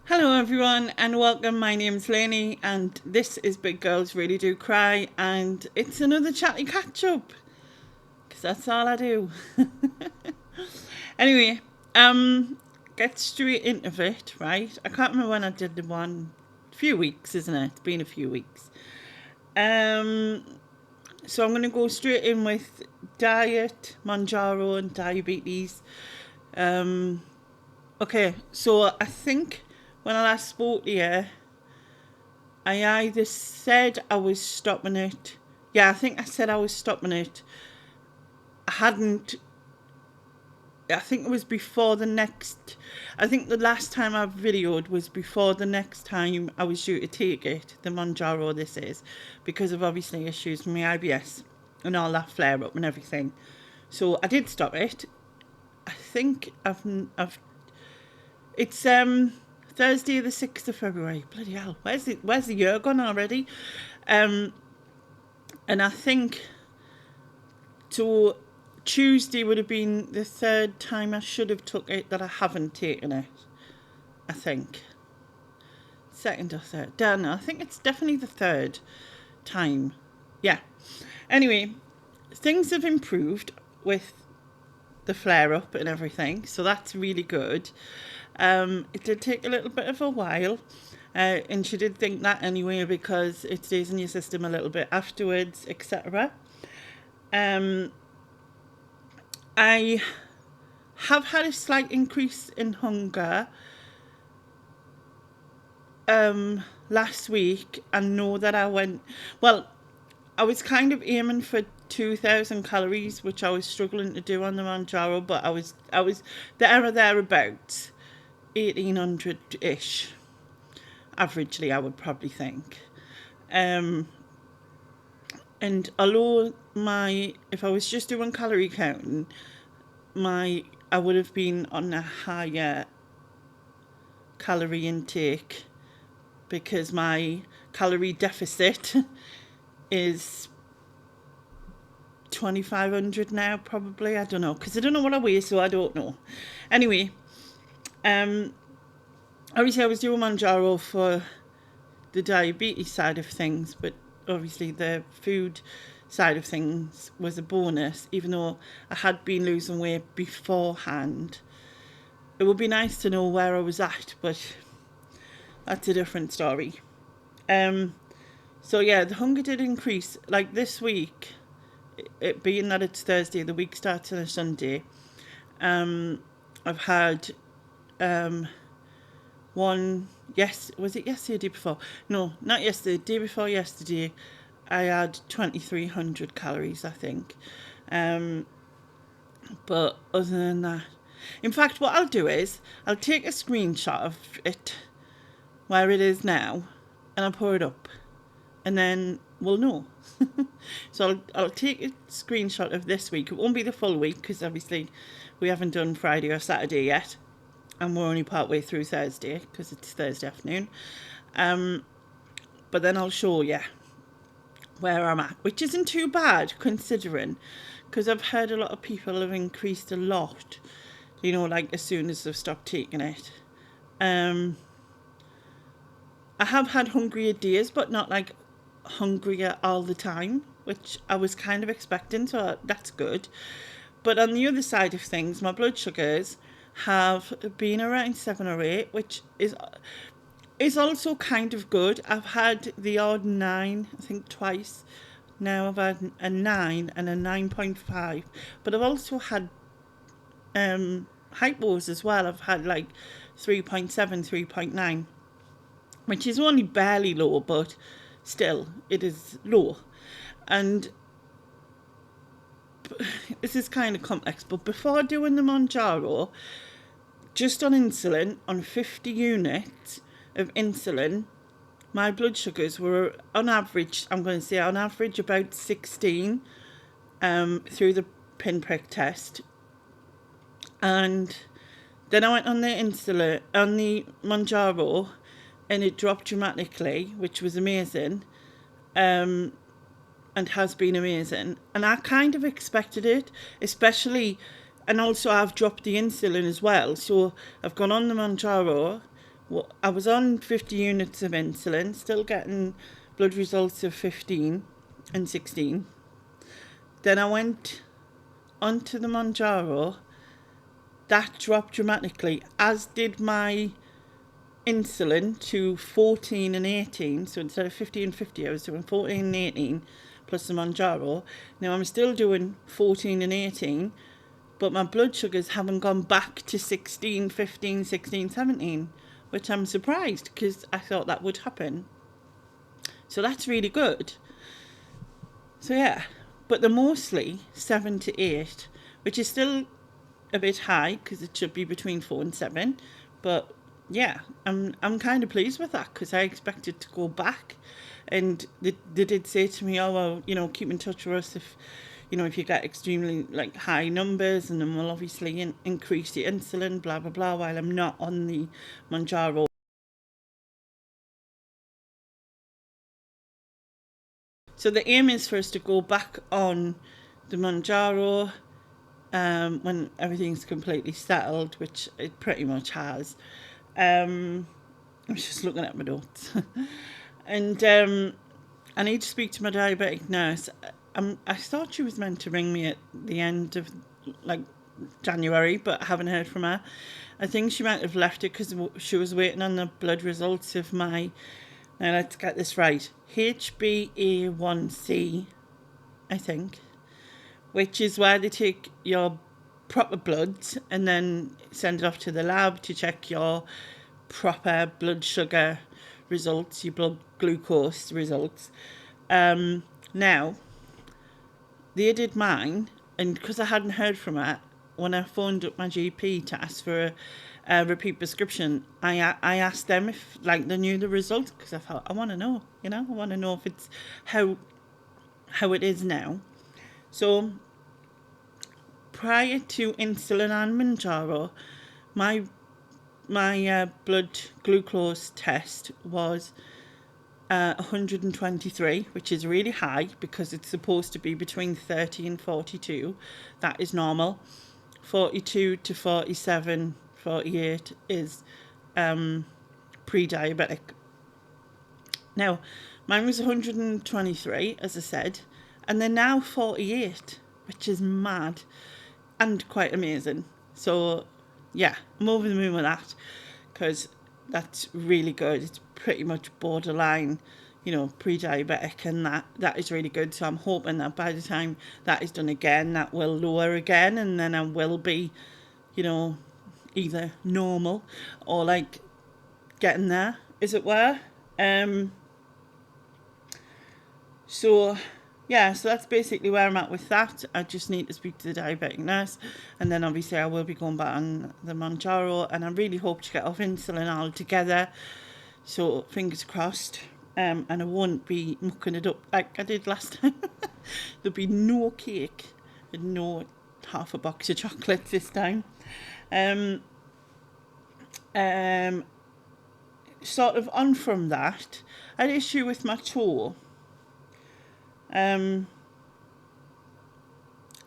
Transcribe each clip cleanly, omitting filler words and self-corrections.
Hello everyone and welcome. My name's Lainey and this is Big Girls Really Do Cry, and it's another Chatty Catch Up because that's all I do. Anyway, get straight into it, right? I can't remember when I did the one. A few weeks, isn't it? It's been a few weeks. So I'm going to go straight in with diet, Manjaro and diabetes. Okay, so I think when I last spoke to you, I either said I was stopping it. Yeah, I think I said I was stopping it. I hadn't. I think it was before the next. I think the last time I videoed was before the next time I was due to take it, the Manjaro this is, because of obviously issues with my IBS and all that flare up and everything. So I did stop it. I think it's Thursday the 6th of February. Bloody hell, where's the year gone already? And I think so Tuesday would have been the third time I should have took it that I haven't taken it. I think. Second or third. Don't know. I think it's definitely the third time. Yeah. Anyway, things have improved with the flare up and everything, so that's really good. It did take a little bit of a while, and she did think that anyway because it stays in your system a little bit afterwards, etc. I have had a slight increase in hunger last week. I know that I was kind of aiming for 2,000 calories, which I was struggling to do on the Manjaro, but I was there or thereabouts, 1,800-ish, averagely, I would probably think. And although if I was just doing calorie counting, I would have been on a higher calorie intake because my calorie deficit is 2,500 now, probably. I don't know, because I don't know what I weigh, so I don't know. Anyway, obviously I was doing Manjaro for the diabetes side of things, but obviously the food side of things was a bonus, even though I had been losing weight beforehand. It would be nice to know where I was at, but that's a different story. So yeah, the hunger did increase. Like this week, it being that it's Thursday, the week starts on a Sunday. I've had one. Yes, was it yesterday or the day before? No, not yesterday. The day before yesterday, I had 2,300 calories, I think. But other than that, in fact, what I'll do is I'll take a screenshot of it where it is now, and I'll pour it up, and then we'll know. So I'll take a screenshot of this week. It won't be the full week because obviously we haven't done Friday or Saturday yet, and we're only part way through Thursday because it's Thursday afternoon. But then I'll show you where I'm at, which isn't too bad considering, because I've heard a lot of people have increased a lot, like as soon as they've stopped taking it. I have had hungrier days, but not like hungrier all the time, which I was kind of expecting, so that's good. But on the other side of things, my blood sugars have been around 7 or 8, which is also kind of good. I've had the odd 9, I think twice. Now I've had a 9 and a 9.5, but I've also had hypos as well. I've had like 3.7, 3.9, which is only barely low, but still, it is low. And this is kind of complex, but before doing the Manjaro, just on insulin, on 50 units of insulin, my blood sugars were on average, about 16 through the pinprick test. And then I went on the insulin, on the Manjaro, and it dropped dramatically, which was amazing, and has been amazing. And I kind of expected it, especially, and also I've dropped the insulin as well. So I've gone on the Manjaro, I was on 50 units of insulin, still getting blood results of 15 and 16. Then I went onto the Mounjaro. That dropped dramatically, as did my insulin to 14 and 18. So instead of 50 and 50, I was doing 14 and 18 plus the Mounjaro. Now I'm still doing 14 and 18, but my blood sugars haven't gone back to 16, 15, 16, 17, which I'm surprised because I thought that would happen. So that's really good. So yeah, but they're mostly 7 to 8, which is still a bit high because it should be between 4 and 7. But yeah, I'm kind of pleased with that because I expected to go back. And they did say to me, oh, well, you know, keep in touch with us if, you know, if you get extremely like high numbers, and then we'll obviously increase the insulin, blah, blah, blah, while I'm not on the Mounjaro. So the aim is for us to go back on the Mounjaro when everything's completely settled, which it pretty much has. I'm just looking at my notes. And I need to speak to my diabetic nurse. I thought she was meant to ring me at the end of like January, but I haven't heard from her. I think she might have left it because she was waiting on the blood results of my, now let's get this right, HbA1c, I think, which is where they take your proper bloods and then send it off to the lab to check your proper blood sugar results, your blood glucose results. Now, they did mine, and because I hadn't heard from her, when I phoned up my GP to ask for a repeat prescription, I asked them if like they knew the results, because I thought, I want to know, you know, I want to know if it's how it is now. So prior to insulin and Mounjaro, my blood glucose test was 123, which is really high because it's supposed to be between 30 and 42. That is normal. 42 to 47, 48 is pre-diabetic. Now, mine was 123, as I said, and they're now 48, which is mad and quite amazing. So yeah, I'm over the moon with that because that's really good. It's pretty much borderline, you know, pre-diabetic, and that is really good. So I'm hoping that by the time that is done again, that will lower again, and then I will be, you know, either normal or like getting there, as it were. So yeah, so that's basically where I'm at with that. I just need to speak to the diabetic nurse, and then obviously I will be going back on the Mounjaro, and I really hope to get off insulin altogether. So fingers crossed. And I won't be mucking it up like I did last time. There'll be no cake and no half a box of chocolates this time. Sort of on from that, I had an issue with my toe.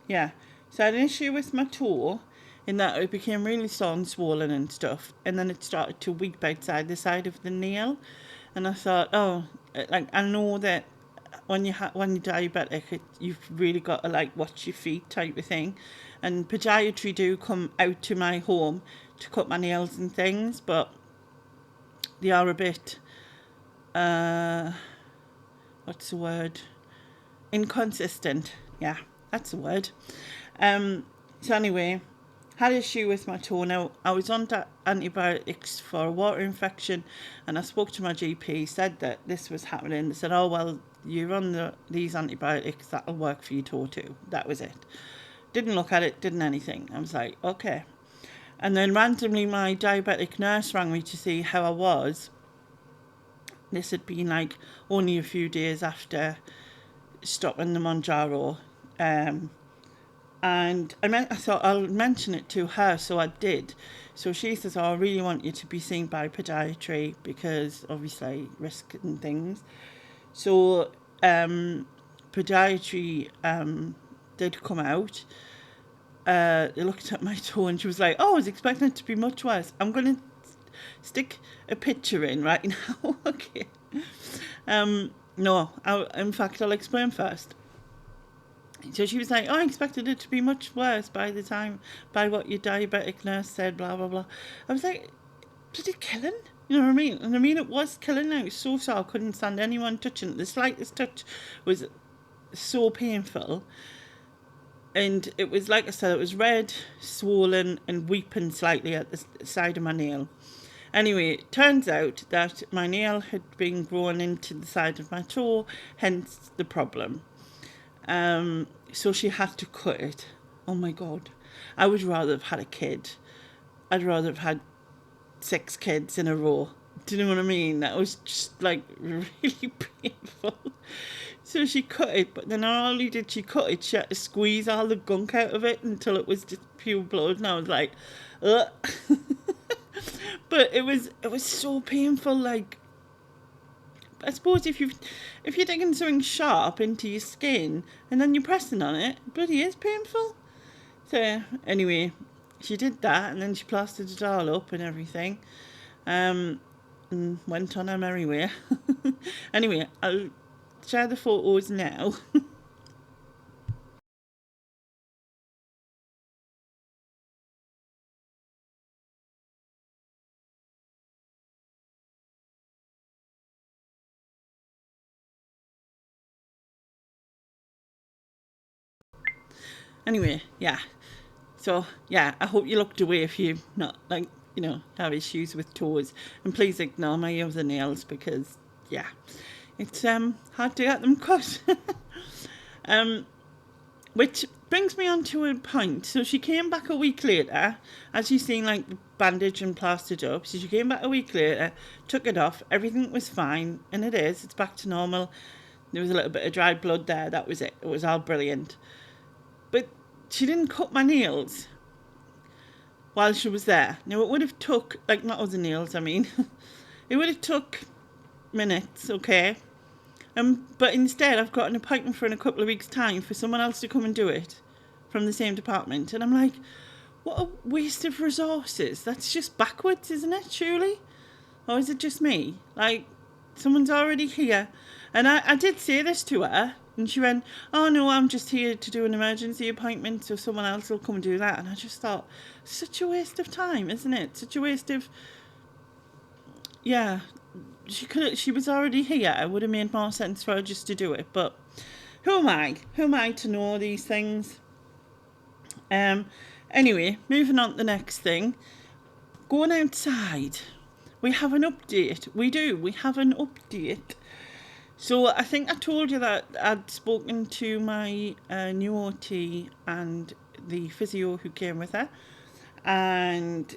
Yeah, so I had an issue with my toe in that it became really sore and swollen and stuff, and then it started to weep outside the side of the nail, and I thought, oh, like I know that when you're diabetic, you've really got to like watch your feet type of thing, and podiatry do come out to my home to cut my nails and things, but they are a bit, what's the word? Inconsistent. Yeah, that's the word. So anyway, had an issue with my toe. Now, I was on antibiotics for a water infection, and I spoke to my GP, said that this was happening. They said, oh, well, you're on these antibiotics, that'll work for your toe too. That was it. Didn't look at it, didn't anything. I was like, okay. And then randomly my diabetic nurse rang me to see how I was. This had been like only a few days after stopping the Mounjaro, and I thought I'll mention it to her, so I did. So she says, oh, I really want you to be seen by podiatry because obviously risk and things. So podiatry did come out. They looked at my toe and she was like, oh, I was expecting it to be much worse. I'm going to stick a picture in right now. Okay. No, in fact, I'll explain first. So she was like, oh, I expected it to be much worse by what your diabetic nurse said, blah, blah, blah. I was like, bloody killing? You know what I mean? And I mean, it was killing. I was so sore. I couldn't stand anyone touching it. The slightest touch was so painful. And it was, like I said, it was red, swollen, and weeping slightly at the side of my nail. Anyway, it turns out that my nail had been growing into the side of my toe, hence the problem. So she had to cut it. Oh my God. I would rather have had a kid. I'd rather have had 6 kids in a row. Do you know what I mean? That was just like really painful. So she cut it, but then not only did she cut it, she had to squeeze all the gunk out of it until it was just pure blood. And I was like, ugh. But it was so painful. Like, I suppose if you're taking something sharp into your skin and then you're pressing on it, it bloody is painful. So anyway, she did that and then she plastered it all up and everything. And went on her merry way. Anyway, I'll share the photos now. Anyway, yeah. So, yeah, I hope you looked away if you not, like, have issues with toes. And please ignore my other nails because, yeah, it's hard to get them cut. Which brings me on to a point. So she came back a week later, as you've seen, like, the bandage and plastered up. So she came back a week later, took it off, everything was fine, and it's back to normal. There was a little bit of dry blood there, that was it. It was all brilliant. But she didn't cut my nails while she was there. Now, it would have took, like, not other nails, I mean. It would have took minutes, okay? But instead, I've got an appointment for in a couple of weeks' time for someone else to come and do it from the same department. And I'm like, what a waste of resources. That's just backwards, isn't it, surely? Or is it just me? Like, someone's already here. And I did say this to her. And she went, oh, no, I'm just here to do an emergency appointment, so someone else will come and do that. And I just thought, such a waste of time, isn't it? Such a waste of... Yeah, she was already here. It would have made more sense for her just to do it. But who am I? Who am I to know these things? Anyway, moving on to the next thing. Going outside. We have an update. We do. We have an update. So I think I told you that I'd spoken to my new OT and the physio who came with her, and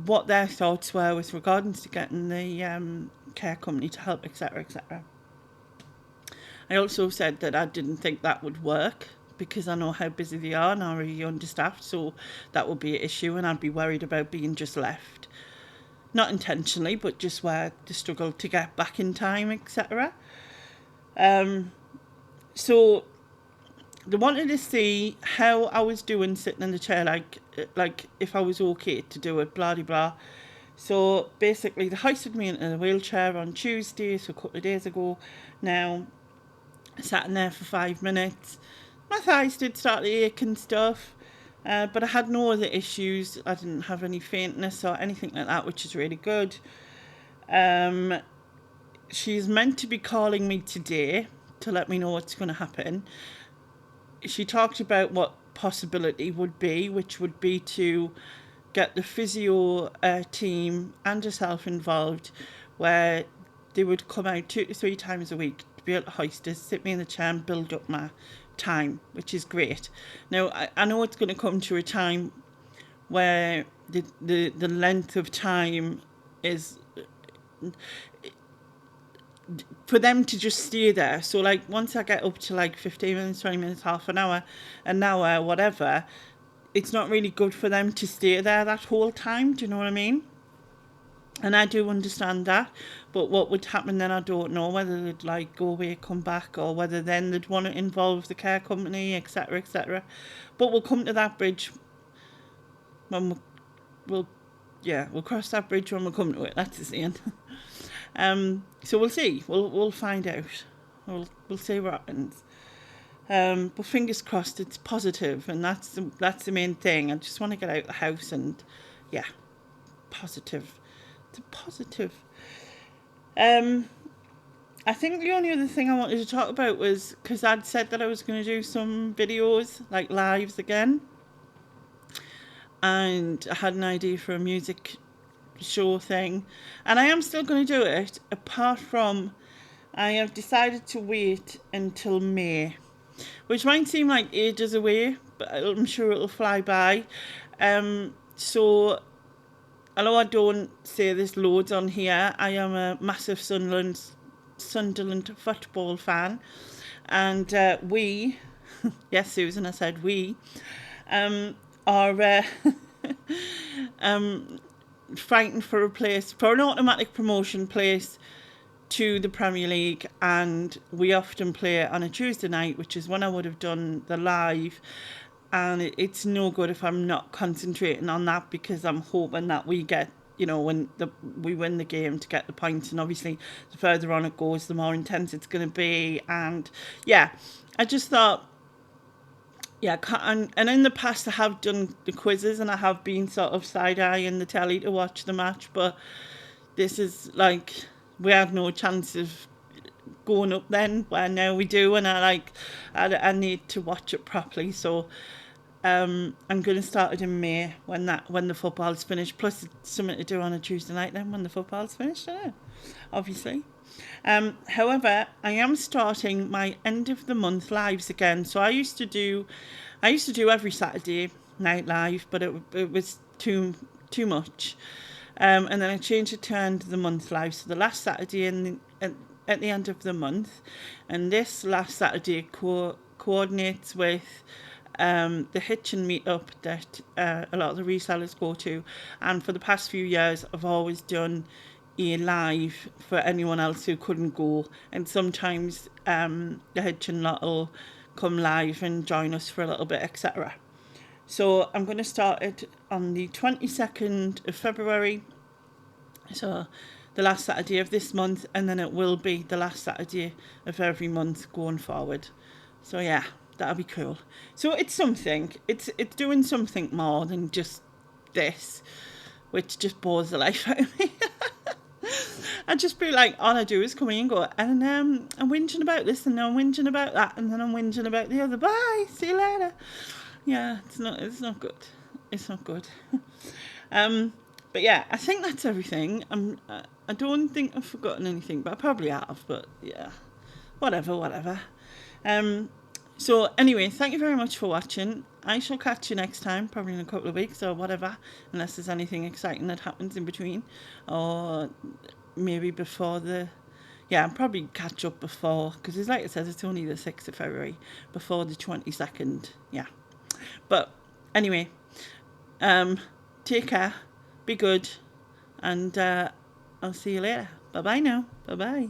what their thoughts were with regards to getting the care company to help, etc., etc. I also said that I didn't think that would work because I know how busy they are and are already understaffed, so that would be an issue, and I'd be worried about being just left. Not intentionally, but just where they struggle to get back in time, etc. So they wanted to see how I was doing sitting in the chair, like if I was okay to do it, blah, blah, blah. So basically they hoisted me into the wheelchair on Tuesday, so a couple of days ago now. I sat in there for 5 minutes. My thighs did start to ache and stuff, but I had no other issues. I didn't have any faintness or anything like that, which is really good. She's meant to be calling me today to let me know what's going to happen. She talked about what possibility would be, which would be to get the physio team and herself involved, where they would come out 2 to 3 times a week to be able to hoist us, sit me in the chair and build up my time, which is great. Now, I know it's going to come to a time where the length of time is... for them to just stay there. So, like, once I get up to, like, 15 minutes, 20 minutes, half an hour, whatever, it's not really good for them to stay there that whole time. Do you know what I mean? And I do understand that. But what would happen then, I don't know. Whether they'd, like, go away, come back, or whether then they'd want to involve the care company, etc., etc. But we'll come to that bridge when we'll yeah, we'll cross that bridge when we come to it. That's the saying. So we'll see. We'll find out. We'll see what happens. But fingers crossed, it's positive, and that's the main thing. I just want to get out of the house, and yeah, positive. It's a positive. I think the only other thing I wanted to talk about was because I'd said that I was going to do some videos, like lives again, and I had an idea for a music show thing, and I am still going to do it, apart from I have decided to wait until May, which might seem like ages away, but I'm sure it'll fly by. So although I don't say this loads on here, I am a massive Sunderland football fan, and we, yes, Susan, I said we, are fighting for a place, for an automatic promotion place to the Premier League, and we often play on a Tuesday night, which is when I would have done the live, and it's no good if I'm not concentrating on that, because I'm hoping that we get, when we win the game, to get the points, and obviously the further on it goes, the more intense it's going to be. And yeah, I just thought, yeah, and in the past I have done the quizzes, and I have been sort of side-eyeing the telly to watch the match, but this is like, we had no chance of going up then, where now we do, and I need to watch it properly. So I'm going to start it in May when the football's finished. Plus, it's something to do on a Tuesday night then when the football's finished, obviously. However, I am starting my end of the month lives again. So I used to do every Saturday night live, but it was too much. And then I changed it to end of the month live. So the last Saturday at the end of the month, and this last Saturday coordinates with the Hitchin meetup that a lot of the resellers go to. And for the past few years, I've always done a live for anyone else who couldn't go, and sometimes the Hitchin lot will come live and join us for a little bit, etc. So I'm going to start it on the 22nd of February, so the last Saturday of this month, and then it will be the last Saturday of every month going forward. So yeah, that'll be cool. So it's something. It's doing something more than just this, which just bores the life out of me. I'd just be like, all I do is come in and go, and I'm whinging about this, and I'm whinging about that, and then I'm whinging about the other. Bye, see you later. Yeah, it's not good. It's not good. But yeah, I think that's everything. I don't think I've forgotten anything, but I probably have. But yeah, whatever. So anyway, thank you very much for watching. I shall catch you next time, probably in a couple of weeks or whatever, unless there's anything exciting that happens in between, or maybe before I'll probably catch up before, because it's like it says, it's only the 6th of February, before the 22nd, yeah. But anyway, take care, be good, and I'll see you later. Bye-bye now. Bye-bye.